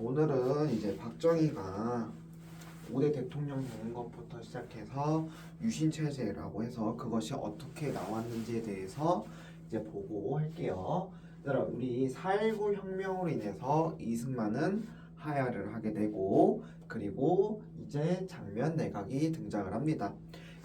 오늘은 이제 박정희가 5대 대통령 되는 것부터 시작해서 유신체제라고 해서 그것이 어떻게 나왔는지에 대해서 이제 보고 할게요. 여러분, 우리 4.19 혁명으로 인해서 이승만은 하야를 하게 되고, 그리고 이제 장면 내각이 등장을 합니다.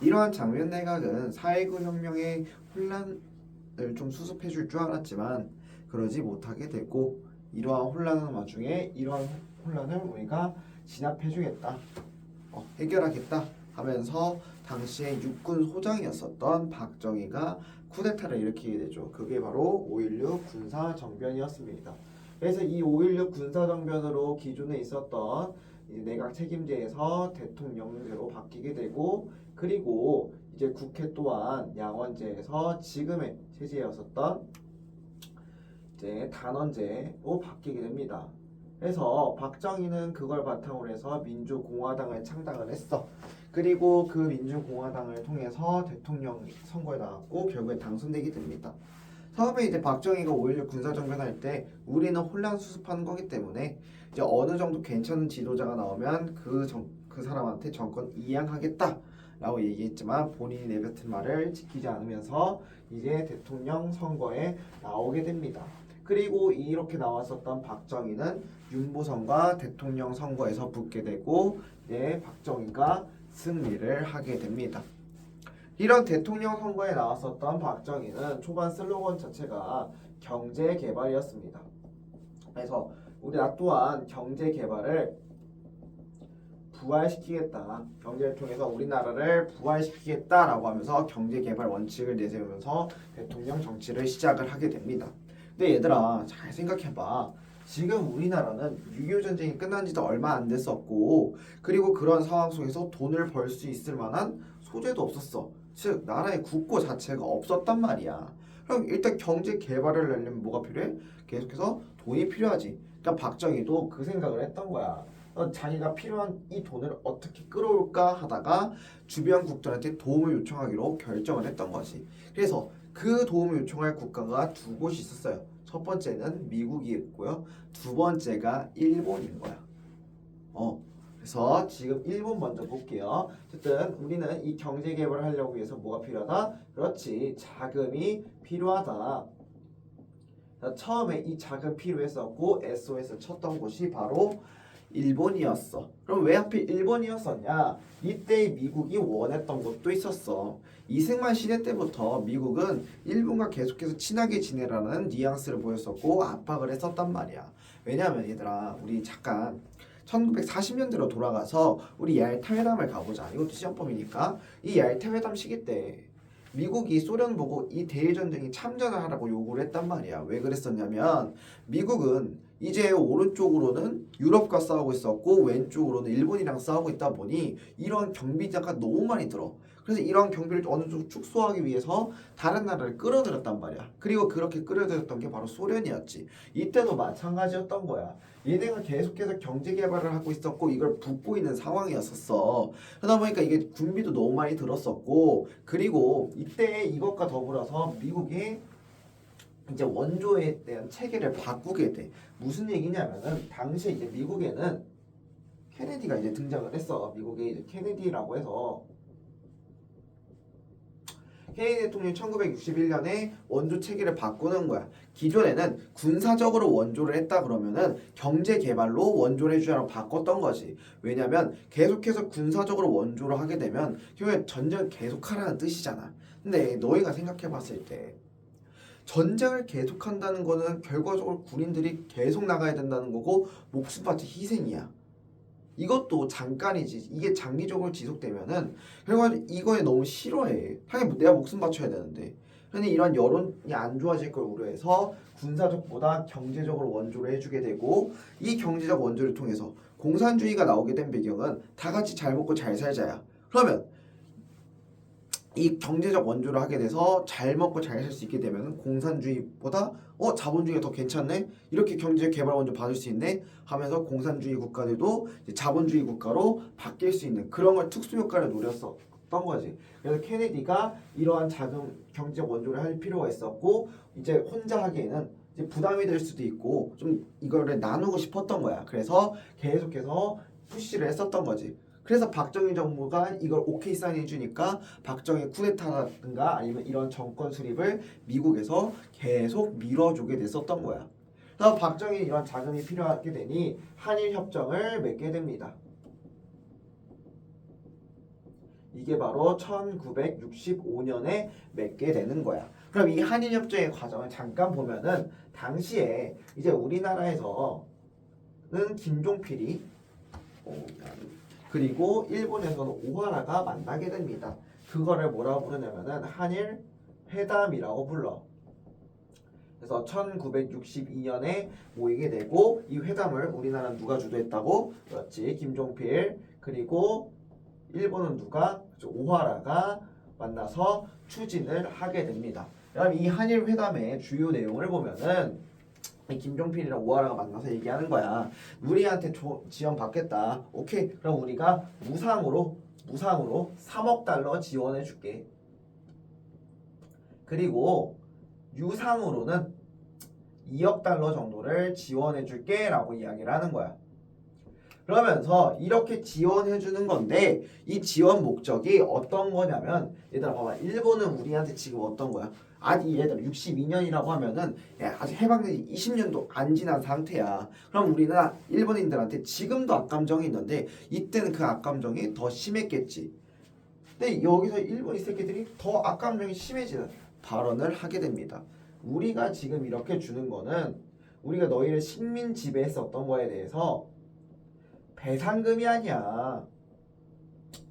이러한 장면 내각은 4.19 혁명의 혼란을 좀 수습해 줄 줄 알았지만 그러지 못하게 되고, 이러한 혼란의 와중에 이러한 혼란을 우리가 진압해 주겠다, 해결하겠다 하면서 당시에 육군 소장이었었던 박정희가 쿠데타를 일으키게 되죠. 그게 바로 5.16 군사정변이었습니다. 그래서 이 5.16 군사정변으로 기존에 있었던 내각 책임제에서 대통령제로 바뀌게 되고, 그리고 이제 국회 또한 양원제에서 지금의 체제였었던 이제 단원제로 바뀌게 됩니다. 그래서 박정희는 그걸 바탕으로 해서 민주공화당을 창당을 했어. 그리고 그 민주공화당을 통해서 대통령 선거에 나왔고 결국에 당선되게 됩니다. 처음에 이제 박정희가 5.16 군사정변할 때 우리는 혼란 수습하는 거기 때문에 이제 어느 정도 괜찮은 지도자가 나오면 그 사람한테 정권 이양하겠다 라고 얘기했지만 본인이 내뱉은 말을 지키지 않으면서 이제 대통령 선거에 나오게 됩니다. 그리고 이렇게 나왔었던 박정희는 윤보선과 대통령 선거에서 붙게 되고, 박정희가 승리를 하게 됩니다. 이런 대통령 선거에 나왔었던 박정희는 초반 슬로건 자체가 경제 개발이었습니다. 그래서 우리나라 또한 경제 개발을 부활시키겠다, 경제를 통해서 우리나라를 부활시키겠다라고 하면서 경제 개발 원칙을 내세우면서 대통령 정치를 시작을 하게 됩니다. 근데 얘들아, 잘 생각해봐. 지금 우리나라는 6.25 전쟁이 끝난 지도 얼마 안 됐었고, 그리고 그런 상황 속에서 돈을 벌 수 있을 만한 소재도 없었어. 즉 나라의 국고 자체가 없었단 말이야. 그럼 일단 경제 개발을 하려면 뭐가 필요해? 계속해서 돈이 필요하지. 그러니까 박정희도 그 생각을 했던 거야. 자기가 필요한 이 돈을 어떻게 끌어올까 하다가 주변 국들한테 도움을 요청하기로 결정을 했던 거지. 그래서 그 도움을 요청할 국가가 두 곳이 있었어요. 첫 번째는 미국이었고요. 두 번째가 일본인 거야. 그래서 지금 일본 먼저 볼게요. 어쨌든 우리는 이 경제 개발을 하려고 위해서 뭐가 필요하다? 그렇지, 자금이 필요하다. 처음에 이 자금 필요했었고 SOS 쳤던 곳이 바로 일본이었어. 그럼 왜 하필 일본이었었냐? 이때 미국이 원했던 것도 있었어. 이승만 시대 때부터 미국은 일본과 계속해서 친하게 지내라는 뉘앙스를 보였었고 압박을 했었단 말이야. 왜냐하면 얘들아, 우리 잠깐 1940년대로 돌아가서 우리 얄타 회담을 가보자. 이것도 시험범위니까. 이 얄타 회담 시기 때 미국이 소련 보고 이 대일전쟁에 참전을 하라고 요구를 했단 말이야. 왜 그랬었냐면 미국은 이제 오른쪽으로는 유럽과 싸우고 있었고 왼쪽으로는 일본이랑 싸우고 있다 보니 이러한 경비자가 너무 많이 들어. 그래서 이러한 경비를 어느 정도 축소하기 위해서 다른 나라를 끌어들였단 말이야. 그리고 그렇게 끌어들였던 게 바로 소련이었지. 이때도 마찬가지였던 거야. 얘네가 계속해서 경제 개발을 하고 있었고 이걸 붓고 있는 상황이었었어. 그러다 보니까 이게 군비도 너무 많이 들었었고, 그리고 이때 이것과 더불어서 미국이 이제 원조에 대한 체계를 바꾸게 돼. 무슨 얘기냐면은 당시에 이제 미국에는 케네디가 이제 등장을 했어. 미국에 이제 케네디라고 해서 케네디 대통령이 1961년에 원조 체계를 바꾸는 거야. 기존에는 군사적으로 원조를 했다 그러면은 경제 개발로 원조를 해주자고 바꿨던 거지. 왜냐면 계속해서 군사적으로 원조를 하게 되면 결국에 전쟁을 계속하라는 뜻이잖아. 근데 너희가 생각해 봤을 때 전쟁을 계속한다는 거는 결과적으로 군인들이 계속 나가야 된다는 거고 목숨 바쳐 희생이야. 이것도 잠깐이지. 이게 장기적으로 지속되면은 결과적으로 이거에 너무 싫어해. 하긴 내가 목숨 바쳐야 되는데. 그런데 이런 여론이 안 좋아질 걸 우려해서 군사적보다 경제적으로 원조를 해주게 되고, 이 경제적 원조를 통해서 공산주의가 나오게 된 배경은 다 같이 잘 먹고 잘 살자야. 그러면 이 경제적 원조를 하게 돼서 잘 먹고 잘 살 수 있게 되면 공산주의보다 자본주의가 더 괜찮네? 이렇게 경제 개발 원조 받을 수 있네? 하면서 공산주의 국가들도 이제 자본주의 국가로 바뀔 수 있는 그런 걸 특수 효과를 노렸었던 거지. 그래서 케네디가 이러한 자금 경제적 원조를 할 필요가 있었고, 이제 혼자 하기에는 이제 부담이 될 수도 있고 좀 이거를 나누고 싶었던 거야. 그래서 계속해서 푸시를 했었던 거지. 그래서 박정희 정부가 이걸 오케이 사인해 주니까 박정희 쿠데타라든가 아니면 이런 정권 수립을 미국에서 계속 밀어주게 됐었던 거야. 그래서 박정희 이런 자금이 필요하게 되니 한일 협정을 맺게 됩니다. 이게 바로 1965년에 맺게 되는 거야. 그럼 이 한일 협정의 과정을 잠깐 보면은 당시에 이제 우리나라에서는 김종필이 그리고 일본에서는 오하라가 만나게 됩니다. 그거를 뭐라고 부르냐면은 한일 회담이라고 불러. 그래서 1962년에 모이게 되고 이 회담을 우리나라는 누가 주도했다고? 그렇지, 김종필. 그리고 일본은 누가? 오하라가 만나서 추진을 하게 됩니다. 그럼 이 한일 회담의 주요 내용을 보면은 김종필이랑 오하라가 만나서 얘기하는 거야. 우리한테 지원 받겠다. 오케이. 그럼 우리가 무상으로 3억 달러 지원해 줄게. 그리고 유상으로는 2억 달러 정도를 지원해 줄게 라고 이야기를 하는 거야. 그러면서 이렇게 지원해 주는 건데 이 지원 목적이 어떤 거냐면 얘들아 봐봐. 일본은 우리한테 지금 어떤 거야? 아직 얘들아 62년이라고 하면은 아직 해방된 20년도 안 지난 상태야. 그럼 우리는 일본인들한테 지금도 악감정이 있는데 이때는 그 악감정이 더 심했겠지. 근데 여기서 일본 이 새끼들이 더 악감정이 심해지는 발언을 하게 됩니다. 우리가 지금 이렇게 주는 거는 우리가 너희를 식민 지배했었던 거에 대해서 배상금이 아니야.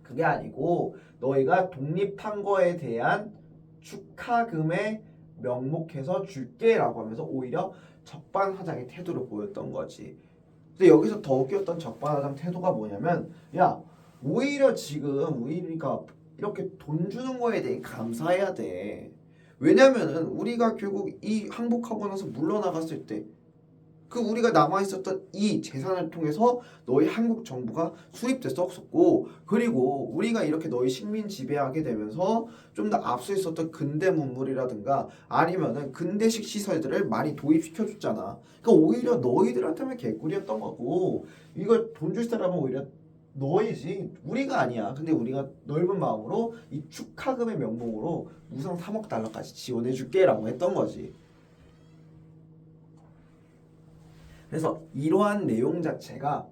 그게 아니고 너희가 독립한 거에 대한 축하금에 명목해서 줄게 라고 하면서 오히려 적반하장의 태도를 보였던 거지. 근데 여기서 더 웃겼던 적반하장 태도가 뭐냐면 야 오히려 지금 우리가 이렇게 돈 주는 거에 대해 감사해야 돼. 왜냐면은 우리가 결국 이 항복하고 나서 물러나갔을 때 그 우리가 남아있었던 이 재산을 통해서 너희 한국 정부가 수립됐었고 그리고 우리가 이렇게 너희 식민 지배하게 되면서 좀 더 앞서 있었던 근대 문물이라든가 아니면은 근대식 시설들을 많이 도입시켜줬잖아. 그러니까 오히려 너희들한테는 개꿀이었던 거고 이걸 돈 줄 사람은 오히려 너희지 우리가 아니야. 근데 우리가 넓은 마음으로 이 축하금의 명목으로 무상 3억 달러까지 지원해줄게 라고 했던 거지. 그래서 이러한 내용 자체가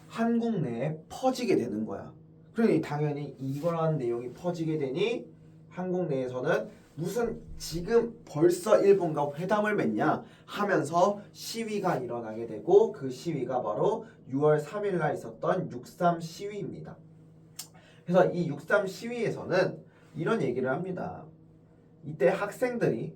한국 내에 퍼지게 되는 거야. 그러니 당연히 이러한 내용이 퍼지게 되니 한국 내에서는 무슨 지금 벌써 일본과 회담을 맺냐 하면서 시위가 일어나게 되고 그 시위가 바로 6월 3일 날 있었던 6.3 시위입니다. 그래서 이 6.3 시위에서는 이런 얘기를 합니다. 이때 학생들이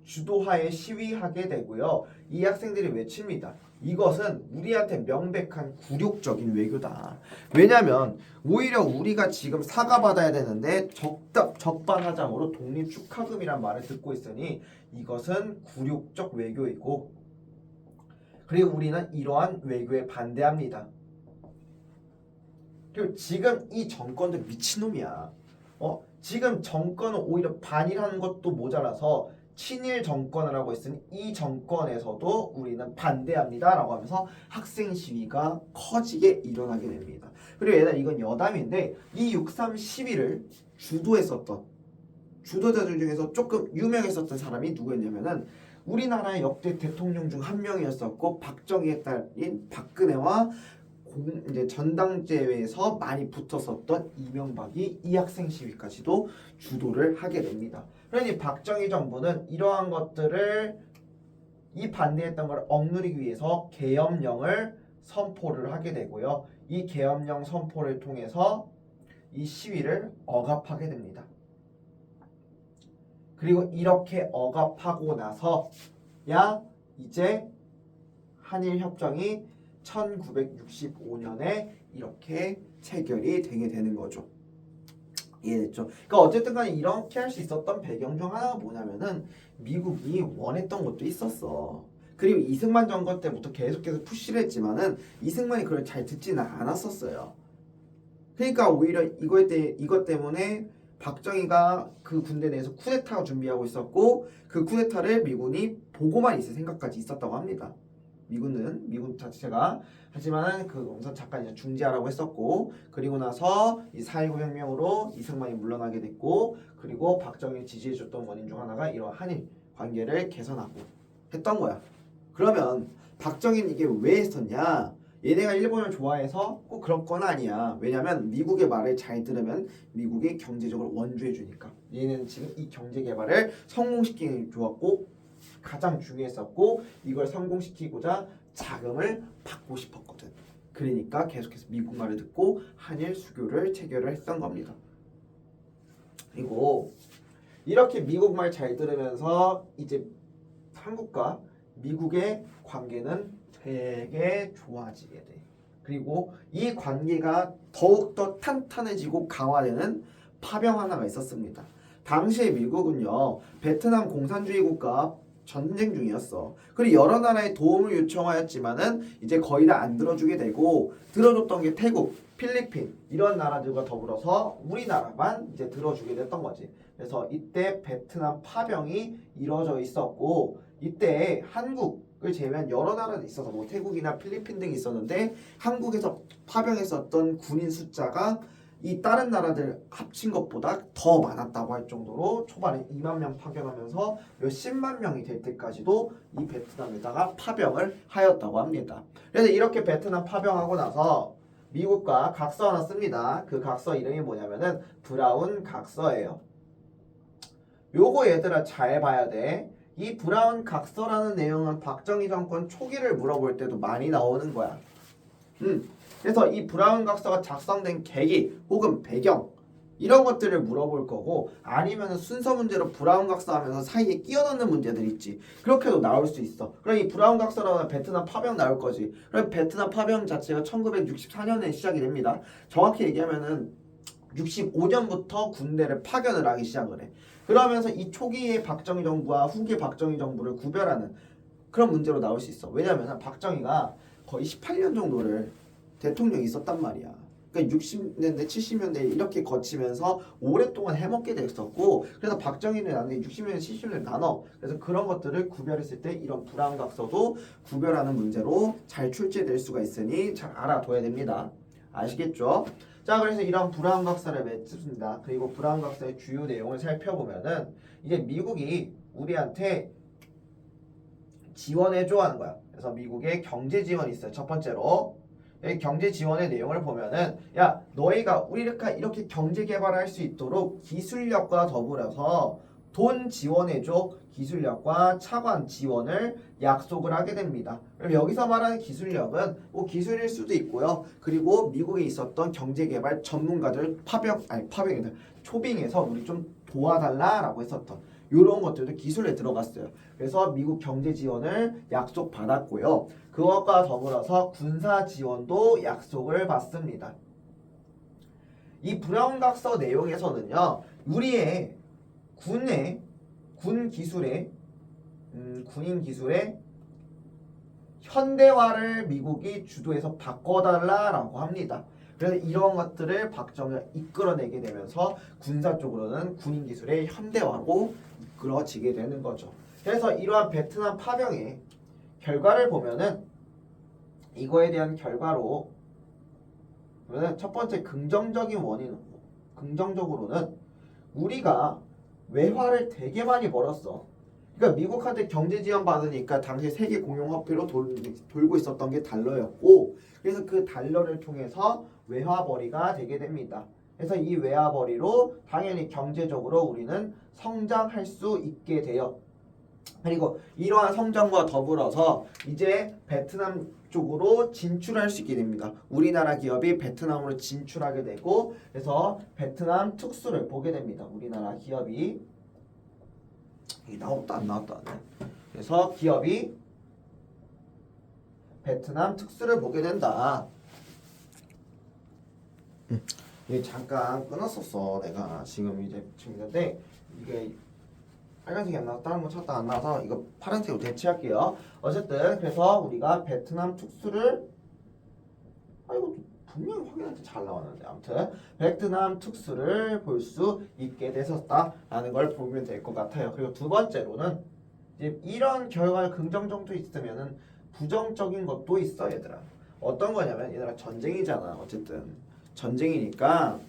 주도하에 시위하게 되고요. 이 학생들이 외칩니다. 이것은 우리한테 명백한 굴욕적인 외교다. 왜냐면 오히려 우리가 지금 사과받아야 되는데 적반하장으로 독립 축하금이란 말을 듣고 있으니 이것은 굴욕적 외교이고 그리고 우리는 이러한 외교에 반대합니다. 그리고 지금 이 정권도 미친놈이야. 지금 정권은 오히려 반일하는 것도 모자라서 친일 정권을 하고 있으니 이 정권에서도 우리는 반대합니다 라고 하면서 학생 시위가 커지게 일어나게 됩니다. 그리고 얘들아 이건 여담인데 이 6.3 시위를 주도했었던 주도자들 중에서 조금 유명했었던 사람이 누구였냐면은 우리나라의 역대 대통령 중 한 명이었었고 박정희의 딸인 박근혜와 이제 전당대회에서 많이 붙었었던 이명박이 이 학생 시위까지도 주도를 하게 됩니다. 그러니 박정희 정부는 이러한 것들을 이 반대했던 걸 억누르기 위해서 계엄령을 선포를 하게 되고요. 이 계엄령 선포를 통해서 이 시위를 억압하게 됩니다. 그리고 이렇게 억압하고 나서야 이제 한일 협정이 1965년에 이렇게 체결이 되게 되는 거죠. 이해됐죠? 그러니까 어쨌든 간에 이렇게 할 수 있었던 배경 중 하나가 뭐냐면은 미국이 원했던 것도 있었어. 그리고 이승만 정권 때부터 계속해서 푸시를 했지만은 이승만이 그걸 잘 듣지는 않았었어요. 그러니까 오히려 이것 때문에 박정희가 그 군대 내에서 쿠데타 준비하고 있었고 그 쿠데타를 미군이 보고만 있을 생각까지 있었다고 합니다. 미군 자체가 하지만 그 우선 잠깐 이제 중지하라고 했었고 그리고 나서 이 4.19 혁명으로 이승만이 물러나게 됐고 그리고 박정희를 지지해줬던 원인 중 하나가 이런 한일 관계를 개선하고 했던 거야. 그러면 박정희는 이게 왜 했었냐? 얘네가 일본을 좋아해서 꼭 그런 건 아니야. 왜냐면 미국의 말을 잘 들으면 미국이 경제적으로 원조해 주니까. 얘는 지금 이 경제 개발을 성공시키는 게 좋았고 가장 중요했었고 이걸 성공시키고자 자금을 받고 싶었거든. 그러니까 계속해서 미국 말을 듣고 한일 수교를 체결을 했던 겁니다. 그리고 이렇게 미국 말 잘 들으면서 이제 한국과 미국의 관계는 되게 좋아지게 돼. 그리고 이 관계가 더욱더 탄탄해지고 강화되는 파병 하나가 있었습니다. 당시에 미국은요 베트남 공산주의 국가 전쟁 중이었어. 그리고 여러 나라의 도움을 요청하였지만은 이제 거의 다 안 들어주게 되고 들어줬던 게 태국, 필리핀 이런 나라들과 더불어서 우리나라만 이제 들어주게 됐던 거지. 그래서 이때 베트남 파병이 이루어져 있었고 이때 한국을 제외한 여러 나라도 있어서 뭐 태국이나 필리핀 등이 있었는데 한국에서 파병했었던 군인 숫자가 이 다른 나라들 합친 것보다 더 많았다고 할 정도로 초반에 2만 명 파견하면서 몇십만 명이 될 때까지도 이 베트남에다가 파병을 하였다고 합니다. 그래서 이렇게 베트남 파병하고 나서 미국과 각서 하나 씁니다. 그 각서 이름이 뭐냐면은 브라운 각서예요. 요거 얘들아 잘 봐야 돼. 이 브라운 각서라는 내용은 박정희 정권 초기를 물어볼 때도 많이 나오는 거야. 그래서 이 브라운 각서가 작성된 계기 혹은 배경 이런 것들을 물어볼 거고 아니면 순서 문제로 브라운 각서 하면서 사이에 끼워 넣는 문제들 있지. 그렇게도 나올 수 있어. 그럼 이 브라운 각서라는 베트남 파병 나올 거지. 그럼 베트남 파병 자체가 1964년에 시작이 됩니다. 정확히 얘기하면은 65년부터 군대를 파견을 하기 시작을 해. 그러면서 이 초기의 박정희 정부와 후기 박정희 정부를 구별하는 그런 문제로 나올 수 있어. 왜냐면 박정희가 거의 18년 정도를 대통령이 있었단 말이야. 그러니까 60년대, 70년대 이렇게 거치면서 오랫동안 해먹게 됐었고 그래서 박정희는 나중에 60년대, 70년대 나눠. 그래서 그런 것들을 구별했을 때 이런 불안각서도 구별하는 문제로 잘 출제될 수가 있으니 잘 알아둬야 됩니다. 아시겠죠? 자, 그래서 이런 불안각서를 맺습니다. 그리고 불안각서의 주요 내용을 살펴보면은 이제 미국이 우리한테 지원해줘 하는 거야. 그래서 미국의 경제 지원이 있어요. 첫 번째로 경제 지원의 내용을 보면은 야 너희가 우리가 이렇게 경제 개발할 수 있도록 기술력과 더불어서 돈 지원해줘. 기술력과 차관 지원을 약속을 하게 됩니다. 그럼 여기서 말하는 기술력은 뭐 기술일 수도 있고요. 그리고 미국에 있었던 경제개발 전문가들 파병이다. 초빙해서 우리 좀 도와달라라고 했었던 이런 것들도 기술에 들어갔어요. 그래서 미국 경제 지원을 약속받았고요. 그것과 더불어서 군사 지원도 약속을 받습니다. 이 브라운각서 내용에서는요. 우리의 군 기술의 군인 기술의 현대화를 미국이 주도해서 바꿔달라라고 합니다. 그래서 이런 것들을 박정희가 이끌어내게 되면서 군사 쪽으로는 군인 기술의 현대화로 이끌어지게 되는 거죠. 그래서 이러한 베트남 파병의 결과를 보면은 이거에 대한 결과로 보면은 첫 번째 긍정적으로는 우리가 외화를 되게 많이 벌었어. 그러니까 미국한테 경제 지원 받으니까 당시 세계 공용 화폐로 돌고 있었던 게 달러였고 그래서 그 달러를 통해서 외화벌이가 되게 됩니다. 그래서 이 외화벌이로 당연히 경제적으로 우리는 성장할 수 있게 돼요. 그리고 이러한 성장과 더불어서 이제 베트남 쪽으로 진출할 수 있게 됩니다. 우리나라 기업이 베트남으로 진출하게 되고 그래서 베트남 특수를 보게 됩니다. 우리나라 기업이 나왔다 안 나왔다 안 돼. 그래서 기업이 베트남 특수를 보게 된다. 이게 잠깐 끊었었어. 내가 지금 이제 있는데 이게 빨간색이 안 나와서 다른 거 찾다 안 나와서 이거 파란색으로 대체할게요. 어쨌든 그래서 우리가 베트남 특수를 이거 분명히 확인할 때 잘 나왔는데 아무튼 베트남 특수를 볼 수 있게 되었다라는 걸 보면 될 것 같아요. 그리고 두 번째로는 이제 이런 결과가 긍정적도 있으면은 부정적인 것도 있어 얘들아. 어떤 거냐면 얘들아 전쟁이잖아. 어쨌든 전쟁이니까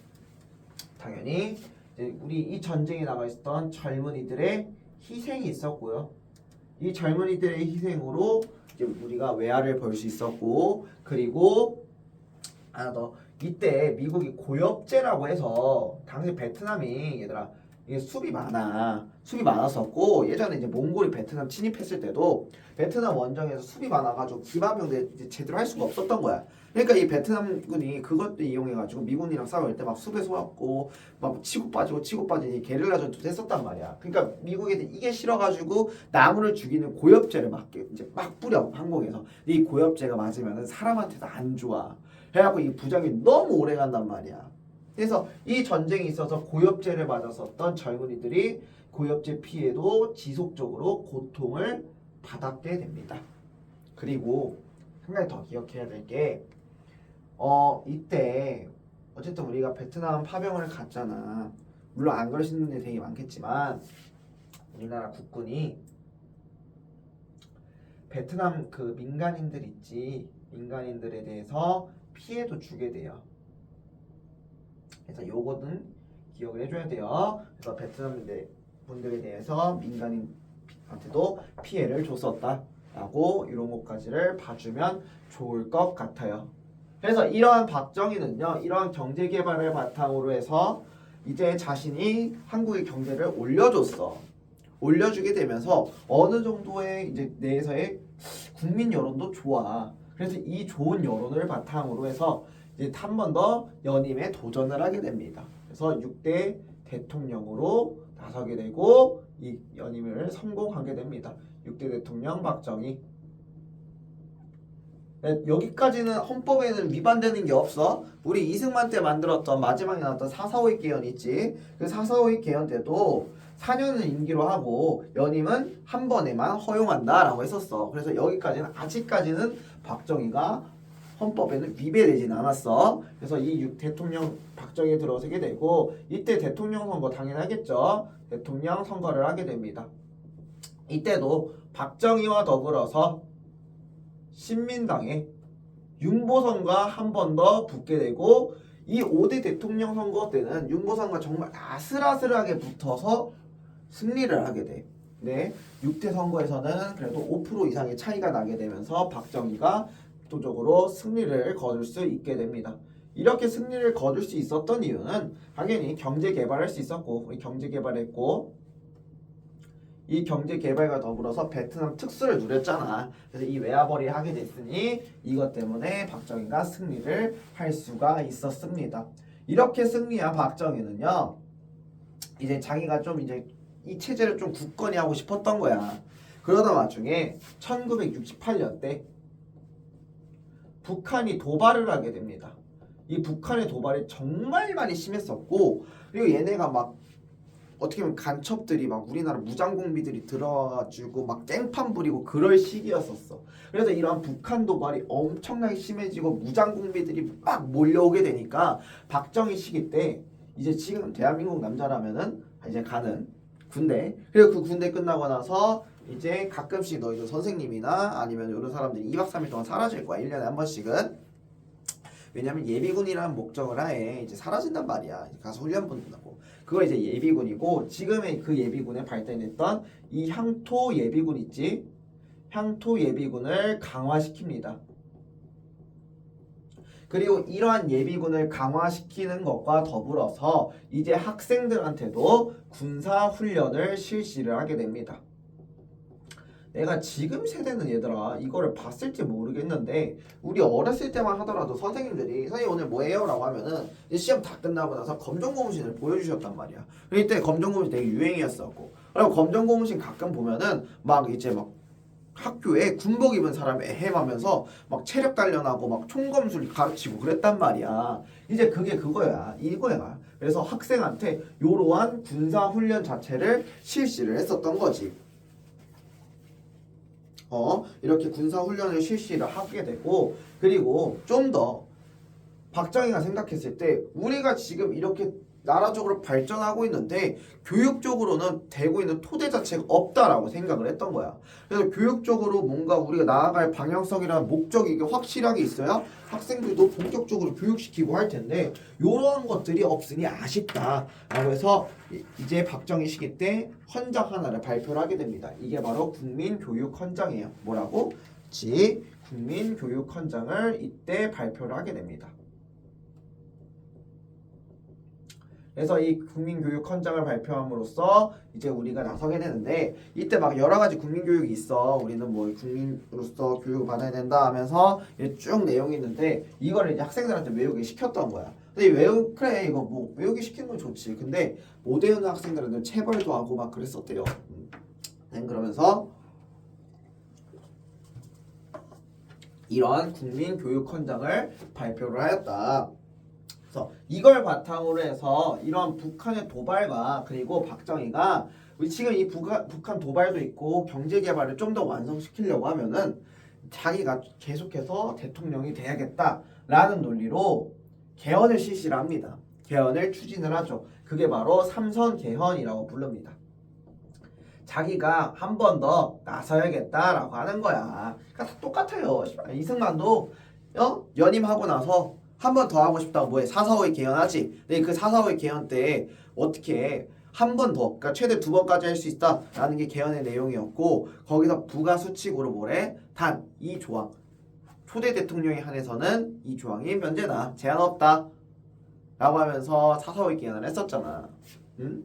당연히 이제 우리 이 전쟁에 나가 있었던 젊은이들의 희생이 있었고요. 이 젊은이들의 희생으로 이제 우리가 외화를 볼 수 있었고 그리고 하나 더 이때 미국이 고엽제라고 해서 당시 베트남이 얘들아 이게 숲이 많았었고 예전에 이제 몽골이 베트남 침입했을 때도 베트남 원정에서 숲이 많아가지고 기마병대 이제 제대로 할 수가 없었던 거야. 그러니까 이 베트남군이 그것도 이용해가지고 미군이랑 싸울 때 막 숲에 속았고 막 치고 빠지니 게릴라 전투도 했었단 말이야. 그러니까 미국이 이게 싫어가지고 나무를 죽이는 고엽제를 막 이제 막 뿌려 항공에서. 이 고엽제가 맞으면은 사람한테도 안 좋아. 그래갖고 이 부작용이 너무 오래 간단 말이야. 그래서 이 전쟁이 있어서 고엽제를 맞았었던 젊은이들이 고엽제 피해도 지속적으로 고통을 받았게 됩니다. 그리고 한 가지 더 기억해야 될 게 이때 어쨌든 우리가 베트남 파병을 갔잖아. 물론 안 그러시는 분들이 되게 많겠지만 우리나라 국군이 베트남 그 민간인들 있지 민간인들에 대해서 피해도 주게 돼요. 그래서 요거는 기억을 해줘야 돼요. 그래서 베트남 분들에 대해서 민간인한테도 피해를 줬었다라고 이런 것까지를 봐주면 좋을 것 같아요. 그래서 이러한 박정희는요, 이러한 경제 개발을 바탕으로 해서 이제 자신이 한국의 경제를 올려줬어. 올려주게 되면서 어느 정도의 이제 내에서의 국민 여론도 좋아. 그래서 이 좋은 여론을 바탕으로 해서 이제 한 번 더 연임에 도전을 하게 됩니다. 그래서 6대 대통령으로 나서게 되고 이 연임을 성공하게 됩니다. 6대 대통령 박정희. 네, 여기까지는 헌법에는 위반되는 게 없어. 우리 이승만 때 만들었던 마지막에 나왔던 4.4.5의 개헌 있지. 그 4.4.5의 개헌 때도 4년을 임기로 하고 연임은 한 번에만 허용한다라고 했었어. 그래서 여기까지는 아직까지는 박정희가 헌법에는 위배되진 않았어. 그래서 이 대통령 박정희에 들어서게 되고 이때 대통령 선거 당연하겠죠. 대통령 선거를 하게 됩니다. 이때도 박정희와 더불어서 신민당의 윤보선과 한 번 더 붙게 되고 이 5대 대통령 선거 때는 윤보선과 정말 아슬아슬하게 붙어서 승리를 하게 돼. 네, 6대 선거에서는 그래도 5% 이상의 차이가 나게 되면서 박정희가 압도적으로 승리를 거둘 수 있게 됩니다. 이렇게 승리를 거둘 수 있었던 이유는 당연히 경제 개발할 수 있었고 우리 경제 개발했고 이 경제 개발과 더불어서 베트남 특수를 누렸잖아. 그래서 이 외화벌이를 하게 됐으니 이것 때문에 박정희가 승리를 할 수가 있었습니다. 이렇게 승리한 박정희는요. 이제 자기가 좀 이제 이 체제를 좀 굳건히 하고 싶었던 거야. 그러다 와중에 1968년 때 북한이 도발을 하게 됩니다. 이 북한의 도발이 정말 많이 심했었고 그리고 얘네가 막 어떻게 보면 간첩들이 막 우리나라 무장공비들이 들어와가지고 막 깽판 부리고 그럴 시기였었어. 그래서 이러한 북한 도발이 엄청나게 심해지고 무장공비들이 막 몰려오게 되니까 박정희 시기 때 이제 지금 대한민국 남자라면은 이제 가는 군대. 그리고 그 군대 끝나고 나서 이제 가끔씩 너희들 선생님이나 아니면 이런 사람들이 2박 3일 동안 사라질 거야. 1년에 한 번씩은. 왜냐면 예비군이라는 목적을 하에 이제 사라진단 말이야. 가서 훈련 받는다고. 그거 이제 예비군이고 지금의 그 예비군에 발달했던 이 향토 예비군 있지? 향토 예비군을 강화시킵니다. 그리고 이러한 예비군을 강화시키는 것과 더불어서 이제 학생들한테도 군사훈련을 실시를 하게 됩니다. 내가 지금 세대는 얘들아 이거를 봤을지 모르겠는데 우리 어렸을 때만 하더라도 선생님들이 선생님 오늘 뭐해요? 라고 하면은 시험 다 끝나고 나서 검정고무신을 보여주셨단 말이야. 이때 검정고무신 되게 유행이었었고 그리고 검정고무신 가끔 보면은 막 이제 막 학교에 군복 입은 사람이 애헴하면서 막 체력 단련하고 막 총검술 가르치고 그랬단 말이야. 이제 그게 그거야. 이거야. 그래서 학생한테 이러한 군사훈련 자체를 실시를 했었던 거지. 이렇게 군사훈련을 실시를 하게 되고 그리고 좀 더 박정희가 생각했을 때 우리가 지금 이렇게 나라적으로 발전하고 있는데 교육적으로는 되고 있는 토대 자체가 없다라고 생각을 했던 거야. 그래서 교육적으로 뭔가 우리가 나아갈 방향성이라는 목적이 이게 확실하게 있어야 학생들도 본격적으로 교육시키고 할 텐데 이러한 것들이 없으니 아쉽다라고 해서 이제 박정희 시기 때 헌장 하나를 발표를 하게 됩니다. 이게 바로 국민교육헌장이에요. 뭐라고? 국민교육헌장을 이때 발표를 하게 됩니다. 그래서 이 국민교육헌장을 발표함으로써 이제 우리가 나서게 되는데 이때 막 여러 가지 국민교육이 있어. 우리는 뭐 국민으로서 교육을 받아야 된다 하면서 쭉 내용이 있는데 이거를 이제 학생들한테 외우게 시켰던 거야. 근데 그래 이거 뭐 외우게 시키는 건 좋지. 근데 못 외우는 학생들한테 체벌도 하고 막 그랬었대요. 그러면서 이러한 국민교육헌장을 발표를 하였다. 그래서 이걸 바탕으로 해서 이런 북한의 도발과 그리고 박정희가 지금 이 북한 도발도 있고 경제 개발을 좀 더 완성시키려고 하면은 자기가 계속해서 대통령이 돼야겠다라는 논리로 개헌을 실시를 합니다. 개헌을 추진을 하죠. 그게 바로 삼선 개헌이라고 부릅니다. 자기가 한 번 더 나서야겠다라고 하는 거야. 그러니까 다 똑같아요. 이승만도 연임하고 나서 한 번 더 하고 싶다고 뭐해? 4.4.5의 개헌하지. 근데 그 4.4.5의 개헌 때 어떻게 한 번 더, 그러니까 최대 2번까지 할 수 있다라는 게 개헌의 내용이었고 거기서 부가 수칙으로 뭐래? 단 이 조항. 초대 대통령에 한해서는 이 조항이 면제다. 제한 없다. 라고 하면서 4.4.5의 개헌을 했었잖아. 응?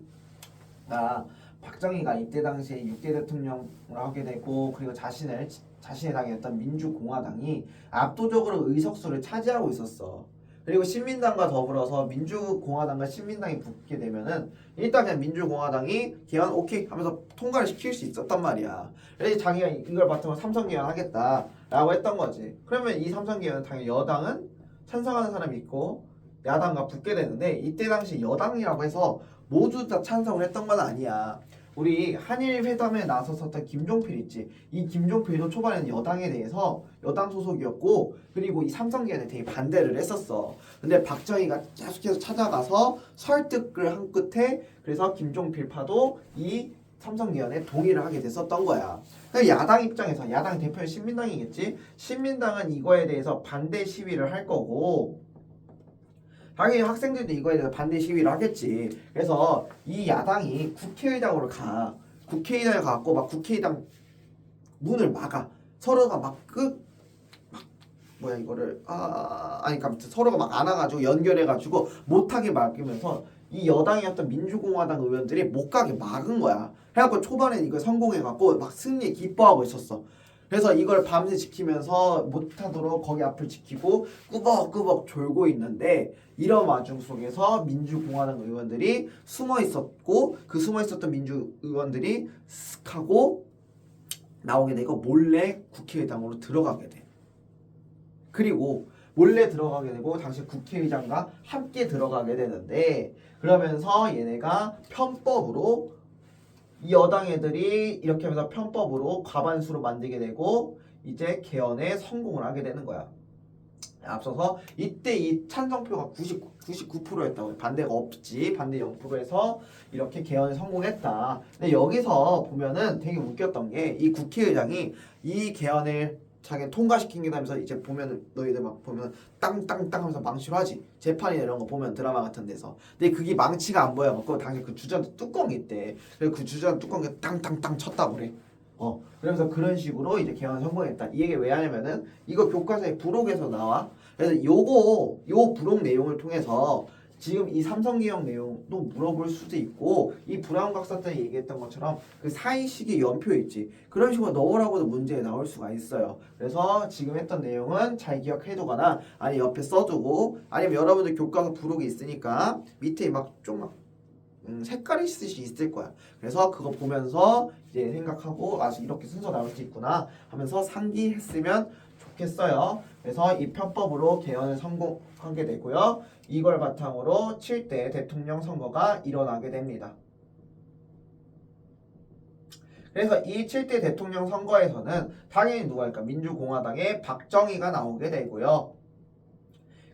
박정희가 이때 당시에 6대 대통령을 하게 되고 그리고 자신의 당이었던 민주공화당이 압도적으로 의석수를 차지하고 있었어. 그리고 신민당과 더불어서 민주공화당과 신민당이 붙게 되면은 일단 그냥 민주공화당이 개헌 오케이 하면서 통과를 시킬 수 있었단 말이야. 그래서 자기가 이걸 바탕으로 삼선개헌 하겠다라고 했던 거지. 그러면 이 삼선개헌은 당연히 여당은 찬성하는 사람이 있고 야당과 붙게 되는데 이때 당시 여당이라고 해서 모두 다 찬성을 했던 건 아니야. 우리 한일 회담에 나섰었던 김종필 있지. 이 김종필도 초반에는 여당에 대해서 여당 소속이었고 그리고 이 삼성개헌에 되게 반대를 했었어. 근데 박정희가 계속해서 찾아가서 설득을 한 끝에 그래서 김종필파도 이 삼성개헌에 동의를 하게 됐었던 거야. 야당 입장에서 야당 대표는 신민당이겠지. 신민당은 이거에 대해서 반대 시위를 할 거고 당연히 학생들도 이거에 대해서 반대 시위를 하겠지. 그래서 이 야당이 국회의장으로 가. 국회의장에 가고 막 국회의장 문을 막아. 서로가 막 뭐야 이거를 그러니까 서로가 막 안아가지고 연결해가지고 못하게 막으면서 이 여당이었던 민주공화당 의원들이 못 가게 막은 거야. 그래갖고 초반에 이거 성공해갖고 막 승리에 기뻐하고 있었어. 그래서 이걸 밤새 지키면서 못하도록 거기 앞을 지키고 꾸벅꾸벅 졸고 있는데 이런 와중 속에서 민주공화당 의원들이 숨어 있었고 그 숨어 있었던 민주 의원들이 쓱 하고 나오게 되고 몰래 국회의장으로 들어가게 돼. 그리고 몰래 들어가게 되고 당시 국회의장과 함께 들어가게 되는데 그러면서 얘네가 편법으로 이 여당 애들이 이렇게 하면서 편법으로 과반수로 만들게 되고 이제 개헌에 성공을 하게 되는 거야. 앞서서 이때 이 찬성표가 99%였다고. 반대가 없지. 반대 0%에서 이렇게 개헌에 성공했다. 근데 여기서 보면은 되게 웃겼던 게 이 국회의장이 이 개헌을 자기 통과시킨 게 다면서 이제 보면 너희들 막 보면 땅땅땅 하면서 망치로 하지. 재판이나 이런 거 보면 드라마 같은 데서. 근데 그게 망치가 안 보여갖고 당시 그 주전자 뚜껑이 있대. 그래서 그 주전자 뚜껑에 땅땅땅 쳤다고 그래. 그러면서 그런 식으로 이제 개헌 성공했다. 이 얘기 왜 하냐면은 이거 교과서에 부록에서 나와. 그래서 요 부록 내용을 통해서 지금 이 삼성개헌 내용도 물어볼 수도 있고 이 브라운 각사전에 얘기했던 것처럼 그 사이식의 연표 있지. 그런 식으로 넣으라고도 문제에 나올 수가 있어요. 그래서 지금 했던 내용은 잘 기억해두거나 아니면 옆에 써두고 아니면 여러분들 교과서 부록이 있으니까 밑에 색깔이 있을 수 있을 거야. 그래서 그거 보면서 이제 생각하고 이렇게 순서 나올 수 있구나 하면서 상기했으면 좋겠어요. 그래서 이 편법으로 개헌을 성공하게 되고요. 이걸 바탕으로 7대 대통령 선거가 일어나게 됩니다. 그래서 이 7대 대통령 선거에서는 당연히 누가 할까? 민주공화당의 박정희가 나오게 되고요.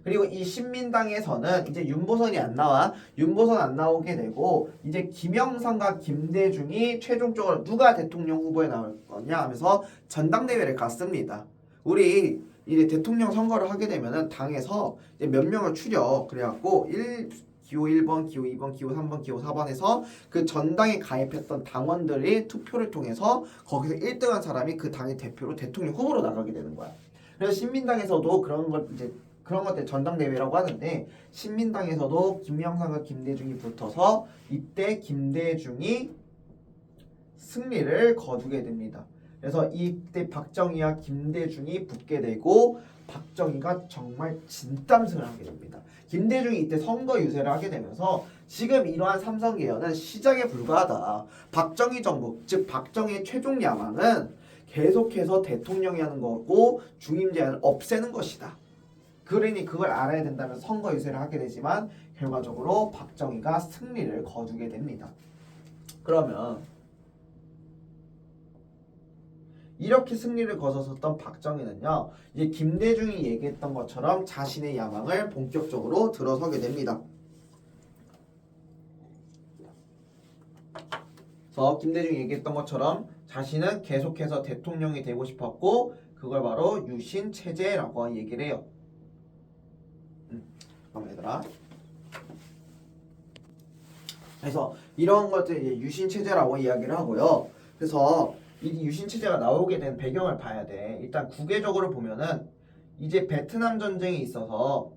그리고 이 신민당에서는 이제 윤보선이 안 나와. 윤보선 안 나오게 되고 이제 김영삼과 김대중이 최종적으로 누가 대통령 후보에 나올 거냐 하면서 전당대회를 갔습니다. 우리 이제 대통령 선거를 하게 되면은 당에서 이제 몇 명을 추려. 그래갖고 기호 1번, 기호 2번, 기호 3번, 기호 4번에서 그 전당에 가입했던 당원들이 투표를 통해서 거기서 1등한 사람이 그 당의 대표로 대통령 후보로 나가게 되는 거야. 그래서 신민당에서도 그런 것들 전당대회라고 하는데 신민당에서도 김영삼과 김대중이 붙어서 이때 김대중이 승리를 거두게 됩니다. 그래서 이때 박정희와 김대중이 붙게 되고 박정희가 정말 진땀승을 하게 됩니다. 김대중이 이때 선거 유세를 하게 되면서 지금 이러한 삼선 개헌은 시작에 불과하다. 박정희 정부, 즉 박정희의 최종 야망은 계속해서 대통령이 하는 거고 중임 제한을 없애는 것이다. 그러니 그걸 알아야 된다면 선거 유세를 하게 되지만 결과적으로 박정희가 승리를 거두게 됩니다. 그러면 이렇게 승리를 거뒀었던 박정희는요, 이제 김대중이 얘기했던 것처럼 자신의 야망을 본격적으로 들어서게 됩니다. 그래서 김대중이 얘기했던 것처럼 자신은 계속해서 대통령이 되고 싶었고 그걸 바로 유신 체제라고 얘기를 해요. 그럼 얘들아, 그래서 이런 것들 이제 유신 체제라고 이야기를 하고요. 그래서 이 유신 체제가 나오게 된 배경을 봐야 돼. 일단 국외적으로 보면은 이제 베트남 전쟁이 있어서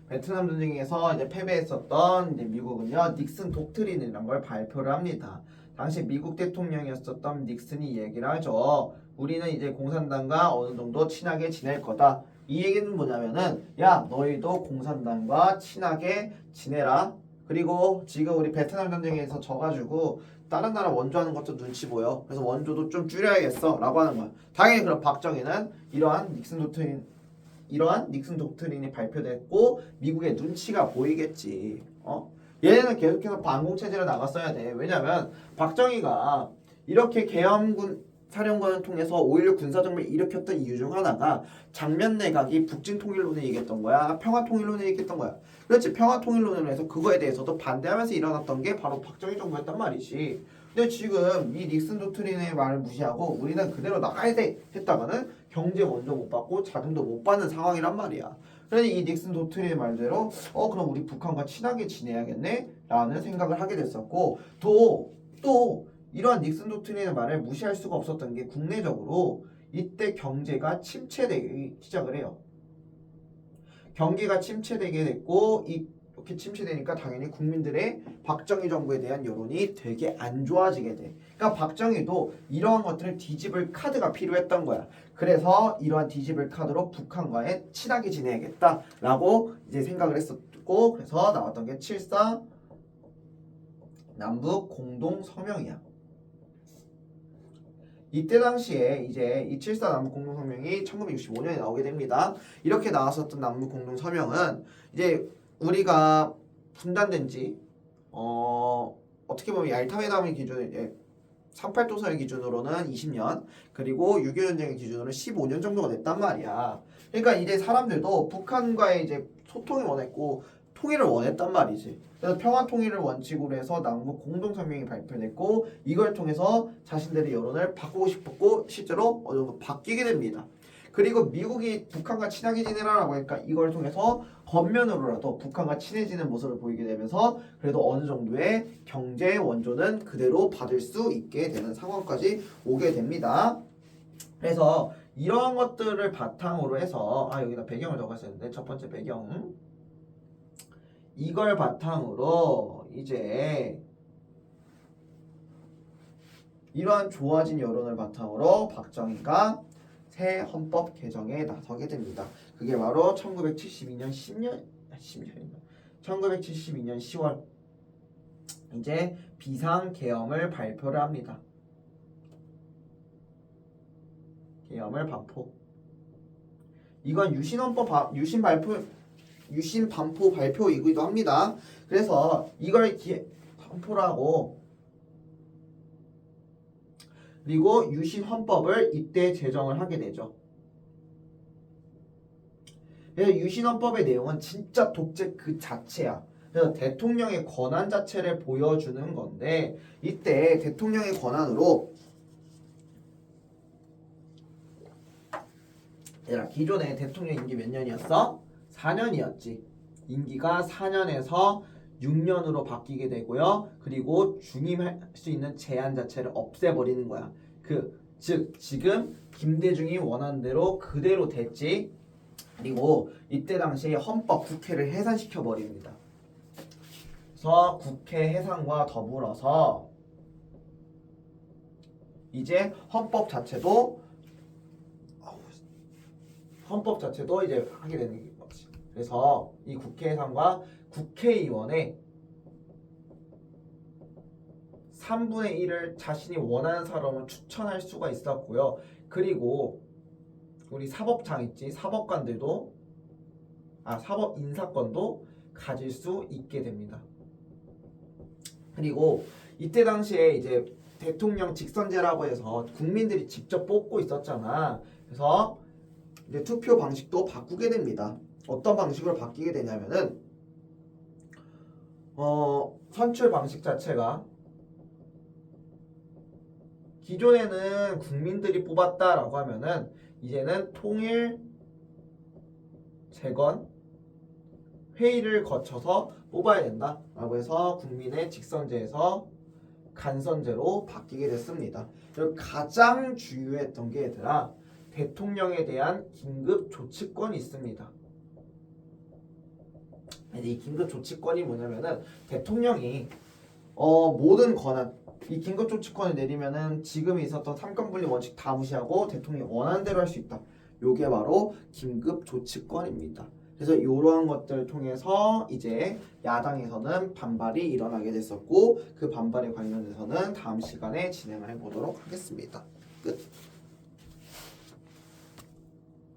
베트남 전쟁에서 이제 패배했었던 이제 미국은요 닉슨 독트린이라는 걸 발표를 합니다. 당시 미국 대통령이었었던 닉슨이 얘기를 하죠. 우리는 이제 공산당과 어느 정도 친하게 지낼 거다. 이 얘기는 뭐냐면은 야 너희도 공산당과 친하게 지내라. 그리고 지금 우리 베트남 전쟁에서 져가지고 다른 나라 원조하는 것도 눈치 보여. 그래서 원조도 좀 줄여야겠어 라고 하는 거야. 당연히 그럼 박정희는 이러한 닉슨 독트린이 발표됐고 미국의 눈치가 보이겠지. 얘네는 계속해서 반공체제로 나갔어야 돼. 왜냐면 박정희가 이렇게 계엄군 사령관을 통해서 5.16 군사정변을 일으켰던 이유 중 하나가 장면 내각이 북진통일론을 얘기했던 거야. 평화통일론을 얘기했던 거야. 그렇지. 평화통일론으로 해서 그거에 대해서도 반대하면서 일어났던 게 바로 박정희 정부였단 말이지. 근데 지금 이 닉슨 도트린의 말을 무시하고 우리는 그대로 나가야 돼 했다가는 경제 원조 못 받고 자금도 못 받는 상황이란 말이야. 그러니 이 닉슨 도트린의 말대로 그럼 우리 북한과 친하게 지내야겠네 라는 생각을 하게 됐었고 또 이러한 닉슨 도트린의 말을 무시할 수가 없었던 게 국내적으로 이때 경제가 침체되기 시작을 해요. 경기가 침체되게 됐고 이렇게 침체되니까 당연히 국민들의 박정희 정부에 대한 여론이 되게 안 좋아지게 돼. 그러니까 박정희도 이러한 것들을 뒤집을 카드가 필요했던 거야. 그래서 이러한 뒤집을 카드로 북한과의 친하게 지내야겠다라고 이제 생각을 했었고 그래서 나왔던 게 7.4 남북 공동 성명이야. 이때 당시에 이제 이 7.4 남북공동성명이 1965년에 나오게 됩니다. 이렇게 나왔었던 남북공동성명은 이제 우리가 분단된 지 어떻게 보면 얄타회담의 기준에 38도선의 기준으로는 20년 그리고 6.25 전쟁의 기준으로는 15년 정도가 됐단 말이야. 그러니까 이제 사람들도 북한과의 이제 소통이 원했고 통일을 원했단 말이지. 그래서 평화 통일을 원칙으로 해서 남북 공동성명이 발표됐고 이걸 통해서 자신들의 여론을 바꾸고 싶었고 실제로 어느 정도 바뀌게 됩니다. 그리고 미국이 북한과 친하게 지내라라고 하니까 이걸 통해서 겉면으로라도 북한과 친해지는 모습을 보이게 되면서 그래도 어느 정도의 경제 원조는 그대로 받을 수 있게 되는 상황까지 오게 됩니다. 그래서 이러한 것들을 바탕으로 해서 여기다 배경을 적었어야 했는데 첫 번째 배경 이걸 바탕으로 이제 이러한 좋아진 여론을 바탕으로 박정희가 새 헌법 개정에 나서게 됩니다. 그게 바로 1972년 10월 이제 비상계엄을 발표를 합니다. 계엄을 반포. 이건 유신 반포 발표이기도 합니다. 그래서 이걸 반포라고 그리고 유신 헌법을 이때 제정을 하게 되죠. 그래서 유신헌법의 내용은 진짜 독재 그 자체야. 그래서 대통령의 권한 자체를 보여주는 건데 이때 대통령의 권한으로 얘들아 기존에 대통령 임기 몇 년이었어? 4년이었지. 임기가 4년에서 6년으로 바뀌게 되고요. 그리고 중임할 수 있는 제한 자체를 없애버리는 거야. 즉 지금 김대중이 원하는 대로 그대로 됐지. 그리고 이때 당시에 헌법 국회를 해산시켜 버립니다. 그래서 국회 해산과 더불어서 이제 헌법 자체도 이제 하게 되는 거지. 그래서 이 국회 해산과 국회의원의 3분의 1을 자신이 원하는 사람을 추천할 수가 있었고요. 그리고 우리 사법장 있지, 사법관들도 사법 인사권도 가질 수 있게 됩니다. 그리고 이때 당시에 이제 대통령 직선제라고 해서 국민들이 직접 뽑고 있었잖아. 그래서 이제 투표 방식도 바꾸게 됩니다. 어떤 방식으로 바뀌게 되냐면은 선출 방식 자체가 기존에는 국민들이 뽑았다라고 하면은 이제는 통일 재건 회의를 거쳐서 뽑아야 된다라고 해서 국민의 직선제에서 간선제로 바뀌게 됐습니다. 그리고 가장 주요했던 게 얘들아 대통령에 대한 긴급 조치권이 있습니다. 이 긴급 조치권이 뭐냐면은 대통령이 모든 권한 이 긴급 조치권을 내리면은 지금 있었던 삼권분립 원칙 다 무시하고 대통령이 원하는 대로 할 수 있다. 요게 바로 긴급 조치권입니다. 그래서 이러한 것들을 통해서 이제 야당에서는 반발이 일어나게 됐었고 그 반발에 관련해서는 다음 시간에 진행을 해보도록 하겠습니다. 끝.